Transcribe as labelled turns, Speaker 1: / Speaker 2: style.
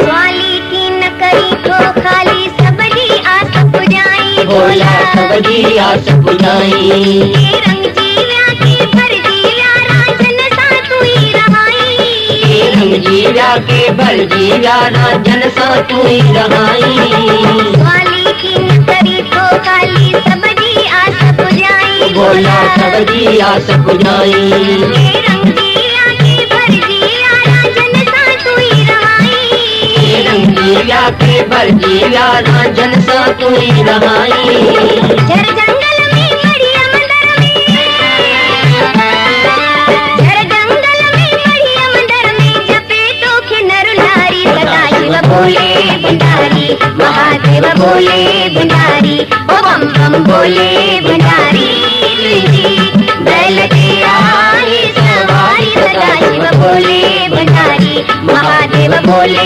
Speaker 1: वाली की न करी तो खाली सबरी आस पुजाई।
Speaker 2: बोला सबरी आस पुजाई।
Speaker 1: रंग जीव्या के भर जीव्या राजन सा तू ही रहाई।
Speaker 2: रंग जीव्या के भर जीव्या राजन सा तू ही रहाई।
Speaker 1: वाली की न करी तो खाली सबरी आस पुजाई।
Speaker 2: बोला सबरी आस पुजाई।
Speaker 1: रंग जीव्या के भर जीव्या राजन सा तू ही रहाई।
Speaker 2: रंग जीव्या के भर जीव्या राजन सा तू ही रहाई।
Speaker 1: झर जंगल में बढ़िया मंदर में, झर जंगल में बढ़िया मंदर में जपे तो के नर नारी। सदा शिव बोले भंडारी, महादेव बोले भंडारी, ओ बम बम बोले भंडारी। बैल के आए सवारी, सदा शिव बोले भंडारी, महादेव बोले